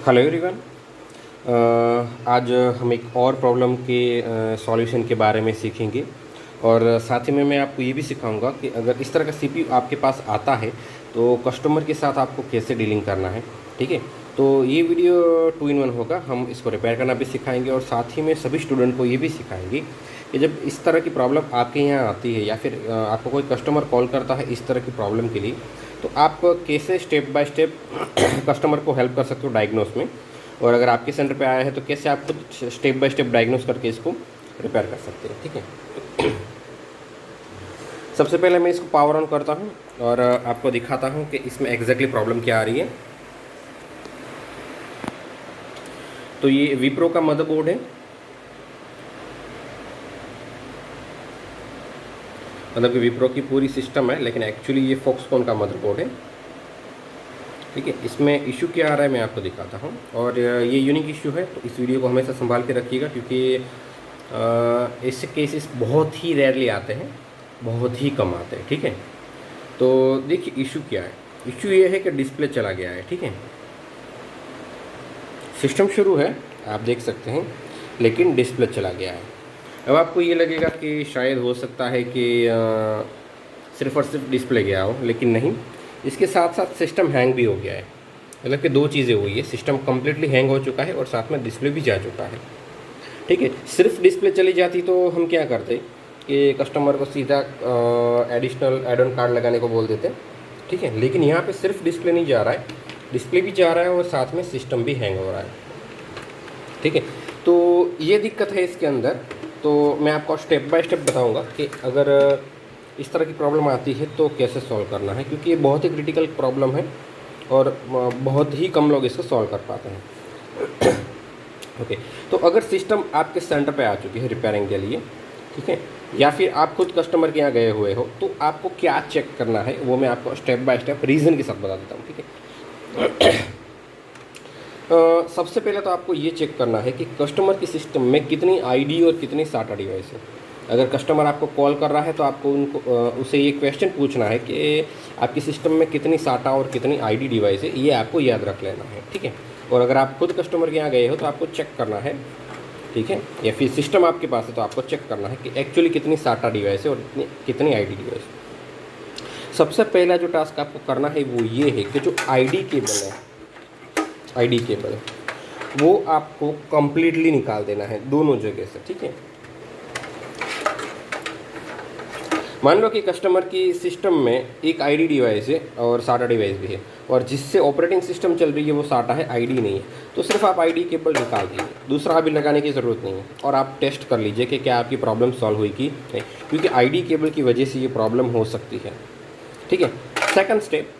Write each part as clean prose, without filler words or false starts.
Hello everyone. आज हम एक और प्रॉब्लम के सॉल्यूशन के बारे में सीखेंगे और साथ ही में मैं आपको ये भी सिखाऊंगा कि अगर इस तरह का सीपीयू आपके पास आता है तो कस्टमर के साथ आपको कैसे डीलिंग करना है। ठीक है, तो ये वीडियो 2 in 1 होगा। हम इसको रिपेयर करना भी सिखाएंगे और साथ ही में सभी स्टूडेंट को ये भी सिखाएंगे कि जब इस तरह की प्रॉब्लम आपके यहाँ आती है या फिर आपको कोई कस्टमर कॉल करता है इस तरह की प्रॉब्लम के लिए, तो आप कैसे स्टेप बाय स्टेप कस्टमर को हेल्प कर सकते हो डायग्नोस में। और अगर आपके सेंटर पे आया है तो कैसे आप खुद स्टेप बाय स्टेप डायग्नोस करके इसको रिपेयर कर सकते हैं। ठीक है, सबसे पहले मैं इसको पावर ऑन करता हूँ और आपको दिखाता हूँ कि इसमें एग्जैक्टली प्रॉब्लम क्या आ रही है। तो ये विप्रो का मदरबोर्ड है, मतलब कि विप्रो की पूरी सिस्टम है, लेकिन एक्चुअली ये फॉक्सकॉन का मदरबोर्ड है। ठीक है, इसमें इशू क्या आ रहा है मैं आपको दिखाता हूँ और ये यूनिक इशू है, तो इस वीडियो को हमेशा संभाल के रखिएगा क्योंकि ऐसे केसेस बहुत ही रेयरली आते हैं, बहुत ही कम आते हैं। ठीक है, तो देखिए इशू क्या है। इशू ये है कि डिस्प्ले चला गया है। ठीक है, सिस्टम शुरू है आप देख सकते हैं, लेकिन डिस्प्ले चला गया है। अब आपको ये लगेगा कि शायद हो सकता है कि सिर्फ और सिर्फ डिस्प्ले गया हो, लेकिन नहीं, इसके साथ साथ सिस्टम हैंग भी हो गया है। मतलब कि दो चीज़ें हुई है, सिस्टम कम्प्लीटली हैंग हो चुका है और साथ में डिस्प्ले भी जा चुका है। ठीक है, सिर्फ डिस्प्ले चली जाती तो हम क्या करते कि कस्टमर को सीधा एडिशनल एड ऑन कार्ड लगाने को बोल देते। ठीक है, लेकिन यहाँ पे सिर्फ डिस्प्ले नहीं जा रहा है, डिस्प्ले भी जा रहा है और साथ में सिस्टम भी हैंग हो रहा है। ठीक है, तो ये दिक्कत है इसके अंदर। तो मैं आपको स्टेप बाय स्टेप बताऊंगा कि अगर इस तरह की प्रॉब्लम आती है तो कैसे सॉल्व करना है, क्योंकि ये बहुत ही क्रिटिकल प्रॉब्लम है और बहुत ही कम लोग इसको सॉल्व कर पाते हैं। ओके, तो अगर सिस्टम आपके सेंटर पे आ चुकी है रिपेयरिंग के लिए, ठीक है, या फिर आप खुद कस्टमर के यहाँ गए हुए हो, तो आपको क्या चेक करना है वो मैं आपको स्टेप बाय स्टेप रीज़न के साथ बता देता हूँ। ठीक है, सबसे पहले तो आपको ये चेक करना है कि कस्टमर की सिस्टम में कितनी आईडी और कितनी साटा डिवाइस है। अगर कस्टमर आपको कॉल कर रहा है तो आपको उसे ये क्वेश्चन पूछना है कि आपकी सिस्टम में कितनी साटा और कितनी आईडी डिवाइस है, ये आपको याद रख लेना है। ठीक है, और अगर आप खुद कस्टमर के यहाँ गए हो तो आपको चेक करना है। ठीक है, या फिर सिस्टम आपके पास है तो आपको चेक करना है कि एक्चुअली कितनी साटा डिवाइस है और कितनी आई डी डिवाइस है। सबसे पहला जो टास्क आपको करना है वो ये है कि जो आईडी केबल है, आईडी केबल वो आपको कंप्लीटली निकाल देना है दोनों जगह से। ठीक है, मान लो कि कस्टमर की सिस्टम में एक आईडी डिवाइस है और साटा डिवाइस भी है और जिससे ऑपरेटिंग सिस्टम चल रही है वो साटा है, आईडी नहीं है, तो सिर्फ आप आईडी केबल निकाल दीजिए, दूसरा अभी लगाने की ज़रूरत नहीं है और आप टेस्ट कर लीजिए कि क्या आपकी प्रॉब्लम सॉल्व हुई कि नहीं, क्योंकि आईडी केबल की वजह से ये प्रॉब्लम हो सकती है। ठीक है, सेकंड स्टेप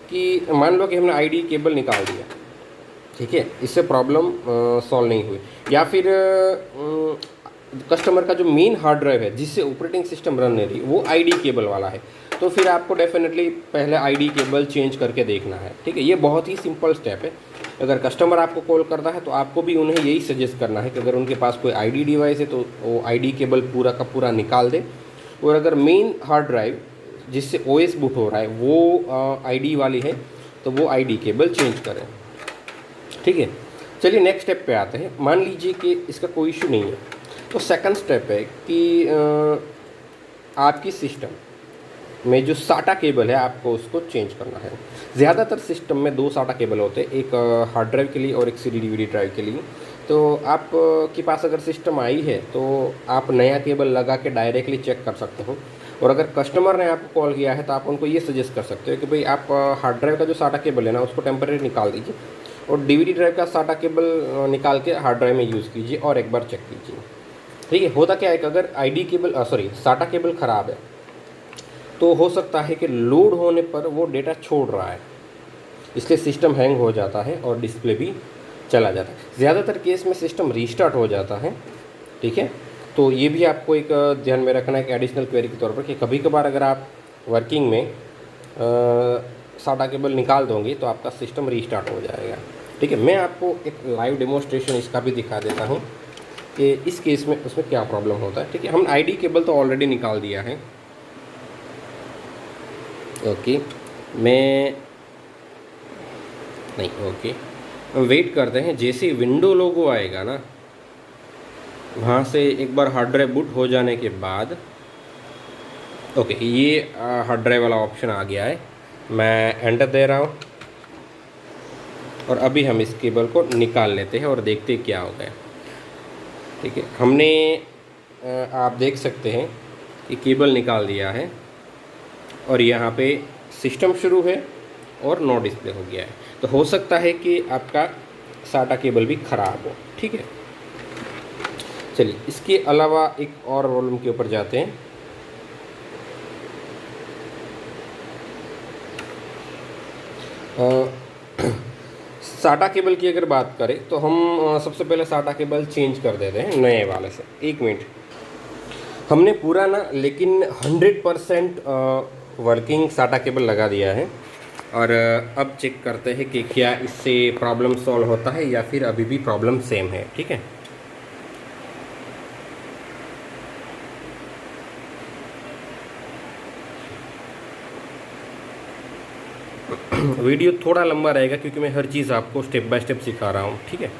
कि मान लो कि हमने आईडी केबल निकाल दिया, ठीक है, इससे प्रॉब्लम सॉल्व नहीं हुई, या फिर कस्टमर का जो मेन हार्ड ड्राइव है जिससे ऑपरेटिंग सिस्टम रन नहीं रही वो आईडी केबल वाला है, तो फिर आपको डेफिनेटली पहले आईडी केबल चेंज करके देखना है। ठीक है, ये बहुत ही सिंपल स्टेप है। अगर कस्टमर आपको कॉल करता है तो आपको भी उन्हें यही सजेस्ट करना है कि अगर उनके पास कोई आईडी डिवाइस है तो वो आईडी केबल पूरा का पूरा निकाल दे, और अगर मेन हार्ड ड्राइव जिससे ओएस बूट हो रहा है वो आईडी वाली है तो वो आईडी केबल चेंज करें। ठीक है, चलिए नेक्स्ट स्टेप पे आते हैं। मान लीजिए कि इसका कोई इशू नहीं है, तो सेकंड स्टेप है कि आपकी सिस्टम में जो साटा केबल है आपको उसको चेंज करना है। ज़्यादातर सिस्टम में 2 साटा केबल होते हैं, एक हार्ड ड्राइव के लिए और एक CD DVD ड्राइव के लिए। तो आप के पास अगर सिस्टम आई है तो आप नया केबल लगा के डायरेक्टली चेक कर सकते हो, और अगर कस्टमर ने आपको कॉल किया है तो आप उनको ये सजेस्ट कर सकते हो कि भाई आप हार्ड ड्राइव का जो साटा केबल है ना उसको टेम्परेरी निकाल दीजिए और DVD ड्राइव का साटा केबल निकाल के हार्ड ड्राइव में यूज़ कीजिए और एक बार चेक कीजिए। ठीक है, होता क्या है कि अगर आईडी केबल साटा केबल ख़राब है तो हो सकता है कि लोड होने पर वो डेटा छोड़ रहा है, इसलिए सिस्टम हैंग हो जाता है और डिस्प्ले भी चला जाता है। ज़्यादातर केस में सिस्टम रीस्टार्ट हो जाता है। ठीक है, तो ये भी आपको एक ध्यान में रखना है कि एडिशनल क्वेरी के तौर पर कि कभी कभार अगर आप वर्किंग में साटा केबल निकाल दोगे तो आपका सिस्टम रीस्टार्ट हो जाएगा। ठीक है, मैं आपको एक लाइव डेमोन्स्ट्रेशन इसका भी दिखा देता हूँ कि इस केस में उसमें क्या प्रॉब्लम होता है। ठीक है, हम आईडी केबल तो ऑलरेडी निकाल दिया है। ओके, मैं नहीं, ओके वेट करते हैं, जैसे विंडो लोगो आएगा ना वहाँ से एक बार हार्ड ड्राइव बूट हो जाने के बाद, ओके ये हार्ड ड्राइव वाला ऑप्शन आ गया है, मैं एंटर दे रहा हूँ और अभी हम इस केबल को निकाल लेते हैं और देखते हैं क्या होता है। ठीक है, हमने आप देख सकते हैं कि केबल निकाल दिया है और यहाँ पे सिस्टम शुरू है और नो डिस्प्ले हो गया है। तो हो सकता है कि आपका साटा केबल भी ख़राब हो। ठीक है, चलिए इसके अलावा एक और प्रॉब्लम के ऊपर जाते हैं। साटा केबल की अगर बात करें तो हम सबसे पहले साटा केबल चेंज कर देते हैं नए वाले से। एक मिनट, हमने पूरा ना लेकिन 100% वर्किंग साटा केबल लगा दिया है और अब चेक करते हैं कि क्या इससे प्रॉब्लम सॉल्व होता है या फिर अभी भी प्रॉब्लम सेम है। ठीक है, वीडियो थोड़ा लंबा रहेगा क्योंकि मैं हर चीज़ आपको स्टेप बाय स्टेप सिखा रहा हूँ। ठीक है,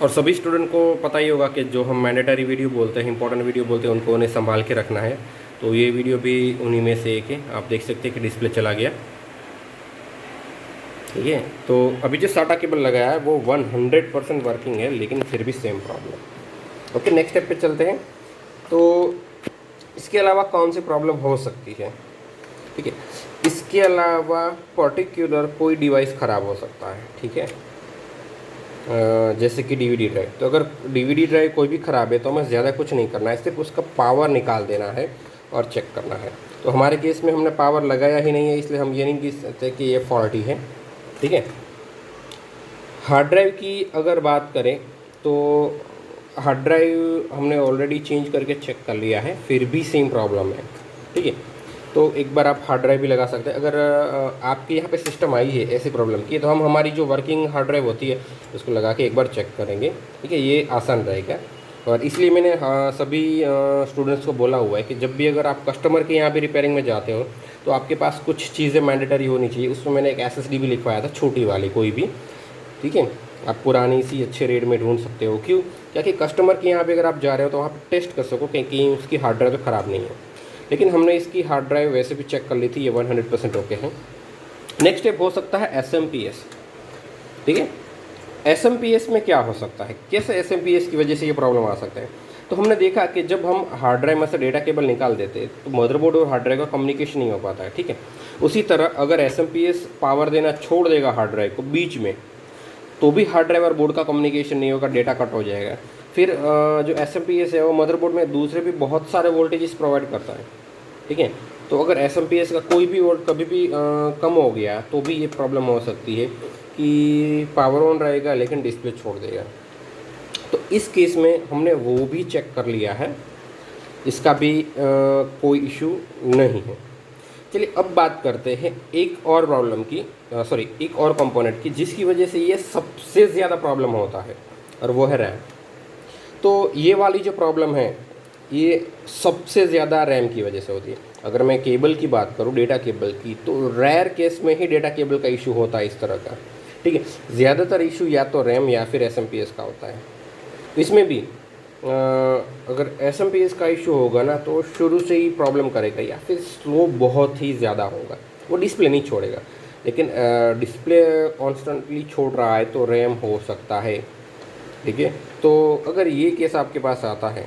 और सभी स्टूडेंट को पता ही होगा कि जो हम मैंडेटरी वीडियो बोलते हैं, इंपॉर्टेंट वीडियो बोलते हैं, उनको उन्हें संभाल के रखना है। तो ये वीडियो भी उन्हीं में से एक है। आप देख सकते हैं कि डिस्प्ले चला गया। ठीक है, तो अभी जो साटा केबल लगाया है वो 100% वर्किंग है, लेकिन फिर भी same problem. Okay, next step पे चलते हैं। तो इसके अलावा कौन सी प्रॉब्लम हो सकती है? ठीक है, इसके अलावा पर्टिकुलर कोई डिवाइस ख़राब हो सकता है। ठीक है, जैसे कि डीवीडी ड्राइव। तो अगर डीवीडी ड्राइव कोई भी ख़राब है तो हमें ज़्यादा कुछ नहीं करना है, सिर्फ उसका पावर निकाल देना है और चेक करना है। तो हमारे केस में हमने पावर लगाया ही नहीं है, इसलिए हम ये नहीं कह सकते कि ये फॉल्टी है। ठीक है, हार्ड ड्राइव की अगर बात करें तो हार्ड ड्राइव हमने ऑलरेडी चेंज करके चेक कर लिया है, फिर भी सेम प्रॉब्लम है। ठीक है, तो एक बार आप हार्ड ड्राइव भी लगा सकते हैं। अगर आपके यहाँ पे सिस्टम आई है ऐसी प्रॉब्लम की, तो हम हमारी जो वर्किंग हार्ड ड्राइव होती है उसको लगा के एक बार चेक करेंगे। ठीक है, ये आसान रहेगा और इसलिए मैंने सभी स्टूडेंट्स को बोला हुआ है कि जब भी अगर आप कस्टमर के यहाँ भी रिपेयरिंग में जाते हो तो आपके पास कुछ चीज़ें मैंडेटरी होनी चाहिए। उसमें मैंने एक SSD भी लिखवाया था, छोटी वाली कोई भी। ठीक है, आप पुरानी सी अच्छे रेट में ढूंढ सकते हो। क्यों? क्या कि कस्टमर के यहाँ भी अगर आप जा रहे हो तो वहाँ पर टेस्ट कर सको कि कहीं उसकी हार्ड ड्राइव तो ख़राब नहीं है। लेकिन हमने इसकी हार्ड ड्राइव वैसे भी चेक कर ली थी, ये 100% ओके है। नेक्स्ट स्टेप हो सकता है SMPS। ठीक है, SMPS में क्या हो सकता है, कैसे SMPS की वजह से ये प्रॉब्लम आ सकता है? तो हमने देखा कि जब हम हार्ड ड्राइव में से डेटा केबल निकाल देते हैं तो मदरबोर्ड और हार्ड ड्राइव का कम्युनिकेशन नहीं हो पाता है। ठीक है, उसी तरह अगर SMPS पावर देना छोड़ देगा हार्ड ड्राइव को बीच में, तो भी हार्ड ड्राइव और बोर्ड का कम्युनिकेशन नहीं होगा, डेटा कट हो जाएगा। फिर जो SMPS है वो मदरबोर्ड में दूसरे भी बहुत सारे वोल्टेजेस प्रोवाइड करता है। ठीक है, तो अगर SMPS का कोई भी वोल्ट कभी भी कम हो गया तो भी ये प्रॉब्लम हो सकती है कि पावर ऑन रहेगा लेकिन डिस्प्ले छोड़ देगा। तो इस केस में हमने वो भी चेक कर लिया है, इसका भी कोई इशू नहीं है। चलिए अब बात करते हैं एक और प्रॉब्लम की, एक और कंपोनेंट की जिसकी वजह से ये सबसे ज़्यादा प्रॉब्लम होता है, और वो है रैम। तो ये वाली जो प्रॉब्लम है ये सबसे ज़्यादा रैम की वजह से होती है। अगर मैं केबल की बात करूँ, डेटा केबल की, तो रेयर केस में ही डेटा केबल का इशू होता है इस तरह का। ठीक है, ज़्यादातर इशू या तो रैम या फिर SMPS का होता है। इसमें भी अगर SMPS का इशू होगा ना तो शुरू से ही प्रॉब्लम करेगा, या फिर स्लो बहुत ही ज़्यादा होगा, वो डिस्प्ले नहीं छोड़ेगा। लेकिन डिस्प्ले कॉन्स्टेंटली छोड़ रहा है तो रैम हो सकता है। ठीक है, तो अगर ये केस आपके पास आता है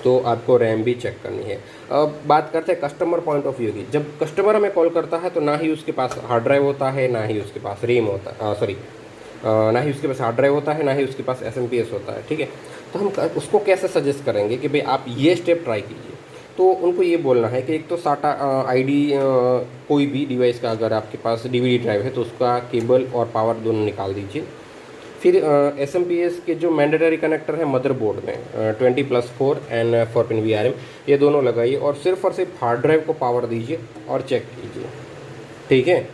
तो आपको रैम भी चेक करनी है। अब बात करते हैं कस्टमर पॉइंट ऑफ व्यू की। जब कस्टमर हमें कॉल करता है तो ना ही उसके पास हार्ड ड्राइव होता है, ना ही उसके पास रैम होता है, ना ही उसके पास हार्ड ड्राइव होता है, ना ही उसके पास SMPS होता है। ठीक है, तो हम उसको कैसे सजेस्ट करेंगे कि भाई आप ये स्टेप ट्राई कीजिए? तो उनको ये बोलना है कि एक तो साटा ID कोई भी डिवाइस का अगर आपके पास DVD ड्राइव है तो उसका केबल और पावर दोनों निकाल दीजिए। फिर SMPS के जो मैंडेटरी कनेक्टर है मदरबोर्ड में 20+4 एंड 4 पिन VRM, ये दोनों लगाइए और सिर्फ हार्ड ड्राइव को पावर दीजिए और चेक कीजिए। ठीक है,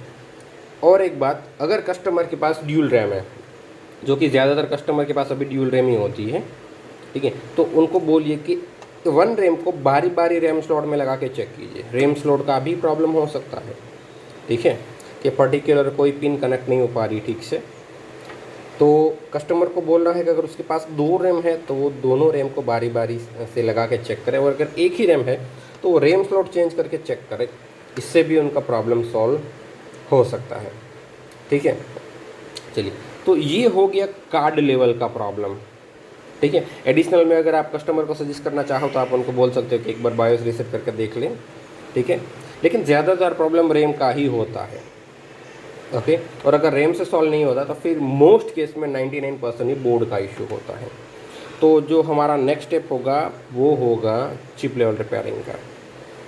और एक बात, अगर कस्टमर के पास ड्यूल रैम है, जो कि ज़्यादातर कस्टमर के पास अभी ड्यूल रैम ही होती है, ठीक है, तो उनको बोलिए कि 1 रैम को बारी बारी रैम स्लॉट में लगा के चेक कीजिए। रैम स्लॉट का भी प्रॉब्लम हो सकता है। ठीक है, कि पर्टिकुलर कोई पिन कनेक्ट नहीं हो पा रही ठीक से, तो कस्टमर को बोल रहा है कि अगर उसके पास 2 रैम है तो वो दोनों रैम को बारी बारी से लगा के चेक करे, और अगर एक ही रैम है तो वो रैम स्लॉट चेंज करके चेक करे। इससे भी उनका प्रॉब्लम सॉल्व हो सकता है। ठीक है, चलिए, तो ये हो गया कार्ड लेवल का प्रॉब्लम। ठीक है, एडिशनल में अगर आप कस्टमर को सजेस्ट करना चाहो तो आप उनको बोल सकते हो कि एक बार बायोस रीसेट करके देख लें। ठीक है, लेकिन ज़्यादातर प्रॉब्लम रैम का ही होता है। ओके, और अगर रैम से सॉल्व नहीं होता तो फिर मोस्ट केस में 99% ही बोर्ड का इशू होता है। तो जो हमारा नेक्स्ट स्टेप होगा वो होगा चिप लेवल रिपेयरिंग का।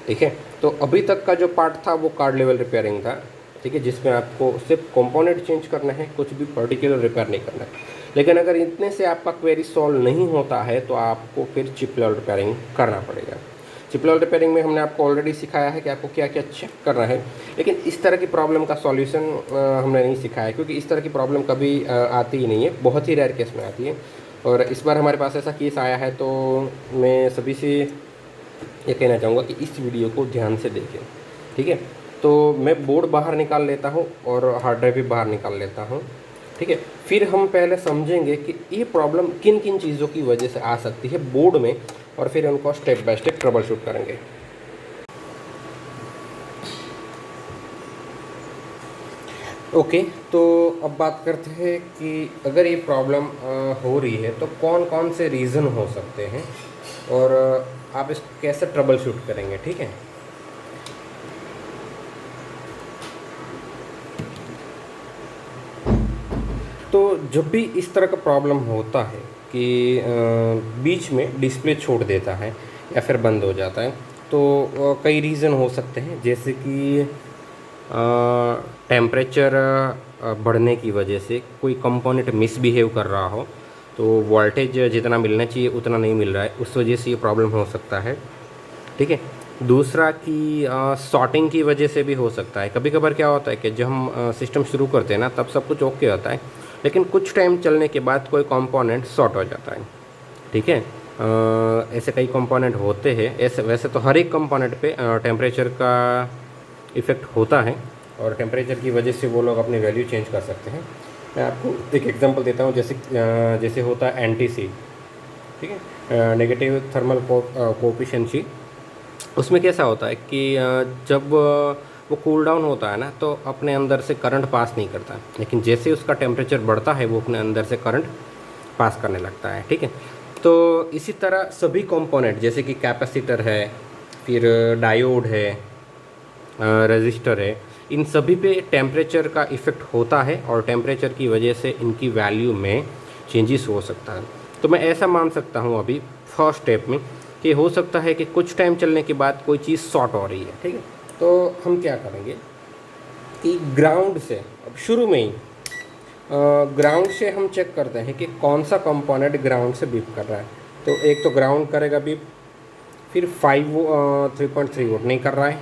ठीक है, तो अभी तक का जो पार्ट था वो कार्ड लेवल रिपेयरिंग था। ठीक है, जिसमें आपको सिर्फ कंपोनेंट चेंज करना है, कुछ भी पर्टिकुलर रिपेयर नहीं करना है। लेकिन अगर इतने से आपका क्वेरी सॉल्व नहीं होता है तो आपको फिर चिप लेवल रिपेयरिंग करना पड़ेगा। चिप लेवल रिपेयरिंग में हमने आपको ऑलरेडी सिखाया है कि आपको क्या क्या चेक करना है, लेकिन इस तरह की प्रॉब्लम का सॉल्यूशन हमने नहीं सिखाया, क्योंकि इस तरह की प्रॉब्लम कभी आती ही नहीं है, बहुत ही रेयर केस में आती है। और इस बार हमारे पास ऐसा केस आया है, तो मैं सभी से ये कहना चाहूँगा कि इस वीडियो को ध्यान से देखें। ठीक है, तो मैं बोर्ड बाहर निकाल लेता हूँ और हार्ड ड्राइव भी बाहर निकाल लेता हूँ। ठीक है, फिर हम पहले समझेंगे कि ये प्रॉब्लम किन किन चीज़ों की वजह से आ सकती है बोर्ड में, और फिर उनको step by step trouble shoot करेंगे। ओके, तो अब बात करते हैं कि अगर ये प्रॉब्लम हो रही है तो कौन कौन से रीज़न हो सकते हैं और आप इस कैसे ट्रबल शूट करेंगे। ठीक है, तो जब भी इस तरह का प्रॉब्लम होता है कि बीच में डिस्प्ले छोड़ देता है या फिर बंद हो जाता है, तो कई रीज़न हो सकते हैं, जैसे कि टेम्परेचर बढ़ने की वजह से कोई कंपोनेंट मिसबिहेव कर रहा हो, तो वोल्टेज जितना मिलना चाहिए उतना नहीं मिल रहा है, उस वजह से ये प्रॉब्लम हो सकता है। ठीक है, दूसरा कि सॉर्टिंग की वजह से भी हो सकता है। कभी कभार क्या होता है कि जब हम सिस्टम शुरू करते हैं ना, तब सब कुछ ओके होता है, लेकिन कुछ टाइम चलने के बाद कोई कंपोनेंट शॉर्ट हो जाता है। ठीक है, ऐसे कई कंपोनेंट होते हैं। ऐसे वैसे तो हर एक कंपोनेंट पे टेम्परेचर का इफ़ेक्ट होता है, और टेम्परेचर की वजह से वो लोग अपनी वैल्यू चेंज कर सकते हैं। मैं आपको एक एग्जांपल देता हूँ, जैसे होता है NTC। ठीक है, नेगेटिव थर्मल कोएफिशिएंसी। उसमें कैसा होता है कि जब वो कूल डाउन होता है ना, तो अपने अंदर से करंट पास नहीं करता, लेकिन जैसे उसका टेम्परेचर बढ़ता है वो अपने अंदर से करंट पास करने लगता है। ठीक है, तो इसी तरह सभी कंपोनेंट, जैसे कि कैपेसिटर है, फिर डायोड है, रजिस्टर है, इन सभी पे टेम्परेचर का इफ़ेक्ट होता है, और टेम्परेचर की वजह से इनकी वैल्यू में चेंजेस हो सकता है। तो मैं ऐसा मान सकता हूँ अभी फर्स्ट स्टेप में कि हो सकता है कि कुछ टाइम चलने के बाद कोई चीज़ शॉर्ट हो रही है। ठीक है, तो हम क्या करेंगे कि ग्राउंड से, अब शुरू में ही ग्राउंड से हम चेक करते हैं कि कौन सा कंपोनेंट ग्राउंड से बीप कर रहा है। तो एक तो ग्राउंड करेगा बीप, फिर 3.3 वोल्ट नहीं कर रहा है,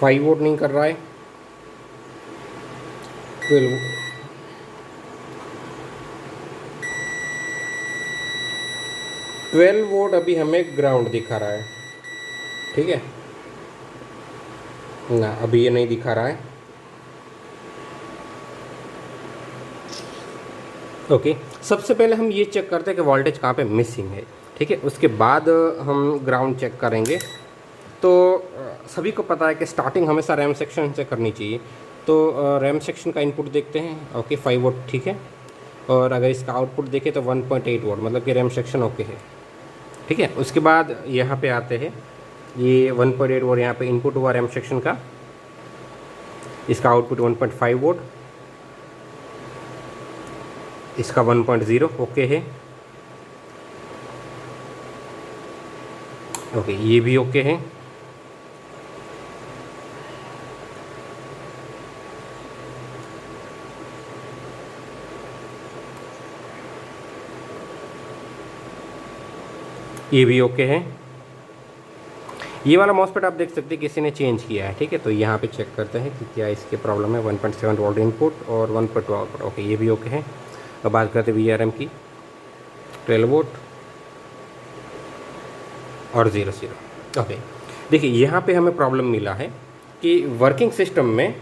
5 वोल्ट नहीं कर रहा है, 12 वोल्ट अभी हमें ग्राउंड दिखा रहा है। ठीक है ना, अभी ये नहीं दिखा रहा है। ओके, सबसे पहले हम ये चेक करते हैं कि वोल्टेज कहाँ पे मिसिंग है। ठीक है, उसके बाद हम ग्राउंड चेक करेंगे। तो सभी को पता है कि स्टार्टिंग हमेशा रैम सेक्शन से करनी चाहिए। तो रैम सेक्शन का इनपुट देखते हैं। ओके, 5 वोल्ट ठीक है, और अगर इसका आउटपुट देखें तो 1.8 वोल्ट, मतलब कि रैम सेक्शन ओके है। ठीक है, उसके बाद यहाँ पे आते हैं, ये 1.8 वोल्ट यहाँ पे इनपुट हुआ रैम सेक्शन का, इसका आउटपुट 1.5 वोल्ट, इसका 1.0 ओके है। ओके, ये भी ओके है। ये भी ओके है। ये वाला मॉसफेट आप देख सकते हैं किसी ने चेंज किया है। ठीक है, तो यहाँ पे चेक करते हैं कि क्या इसके प्रॉब्लम है। 1.7 वोल्ट इनपुट और 1.2 आउटपुट, ओके ये भी ओके है। अब बात करते हैं VRM की, 12 वोल्ट और 0 0। ओके, देखिए यहाँ पे हमें प्रॉब्लम मिला है कि वर्किंग सिस्टम में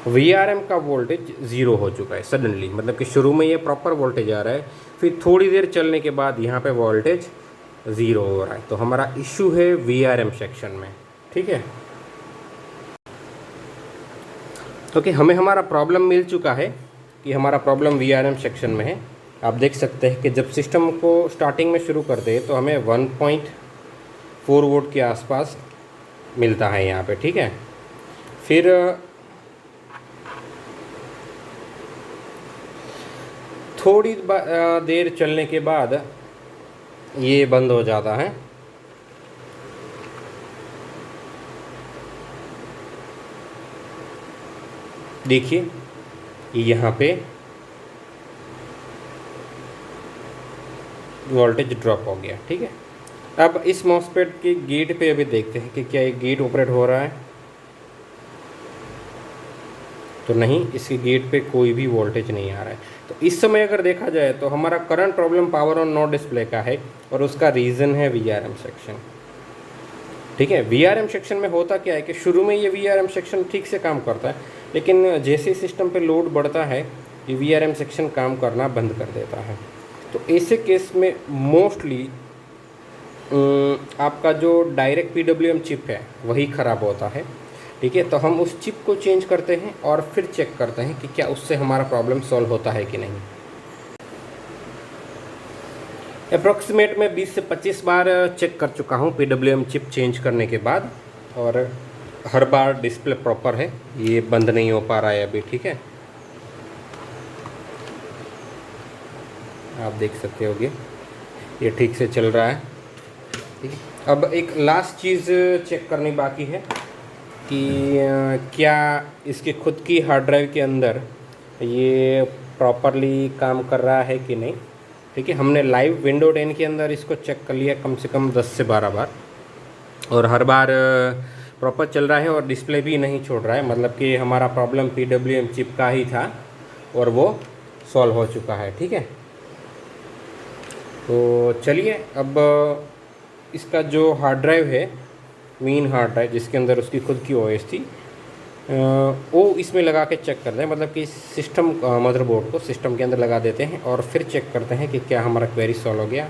VRM का वोल्टेज 0 हो चुका है सडनली, मतलब कि शुरू में ये प्रॉपर वोल्टेज आ रहा है, फिर थोड़ी देर चलने के बाद यहाँ पे वोल्टेज 0 हो रहा है। तो हमारा इशू है VRM सेक्शन में, ठीक है। ओके, हमें हमारा प्रॉब्लम मिल चुका है कि हमारा प्रॉब्लम VRM सेक्शन में है। आप देख सकते हैं कि जब सिस्टम को स्टार्टिंग में शुरू करते हैं तो हमें 1.4 वोल्ट के आसपास मिलता है यहाँ पे, ठीक है। फिर थोड़ी देर चलने के बाद ये बंद हो जाता है। देखिए यहाँ पे वोल्टेज ड्रॉप हो गया, ठीक है। अब इस मॉसफेट के गेट पे अभी देखते हैं कि क्या ये गेट ऑपरेट हो रहा है, तो नहीं, इसके गेट पे कोई भी वोल्टेज नहीं आ रहा है। तो इस समय अगर देखा जाए तो हमारा current problem power on no display का है और उसका रीज़न है VRM सेक्शन, ठीक है। VRM सेक्शन में होता क्या है कि शुरू में ये VRM सेक्शन ठीक से काम करता है, लेकिन जैसे सिस्टम पे लोड बढ़ता है ये VRM सेक्शन काम करना बंद कर देता है। तो ऐसे केस में मोस्टली आपका जो डायरेक्ट PWM चिप है वही ख़राब होता है, ठीक है। तो हम उस चिप को चेंज करते हैं और फिर चेक करते हैं कि क्या उससे हमारा प्रॉब्लम सॉल्व होता है कि नहीं। अप्रॉक्सीमेट मैं 20 से 25 बार चेक कर चुका हूँ PWM चिप चेंज करने के बाद, और हर बार डिस्प्ले प्रॉपर है, ये बंद नहीं हो पा रहा है अभी, ठीक है। आप देख सकते होगे ये ठीक से चल रहा है, ठीक है। अब एक लास्ट चीज़ चेक करनी बाकी है कि क्या इसके खुद की हार्ड ड्राइव के अंदर ये प्रॉपरली काम कर रहा है कि नहीं, ठीक है। हमने लाइव विंडो 10 के अंदर इसको चेक कर लिया कम से कम 10 से 12 बार, और हर बार प्रॉपर चल रहा है और डिस्प्ले भी नहीं छोड़ रहा है, मतलब कि हमारा प्रॉब्लम PWM चिप का ही था और वो सॉल्व हो चुका है, ठीक है। तो चलिए अब इसका जो हार्ड ड्राइव है, मेन हार्ड ड्राइव जिसके अंदर उसकी खुद की OS थी, वो इसमें लगा के चेक करते हैं, मतलब कि सिस्टम मदरबोर्ड को सिस्टम के अंदर लगा देते हैं और फिर चेक करते हैं कि क्या हमारा क्वेरी सॉल्व हो गया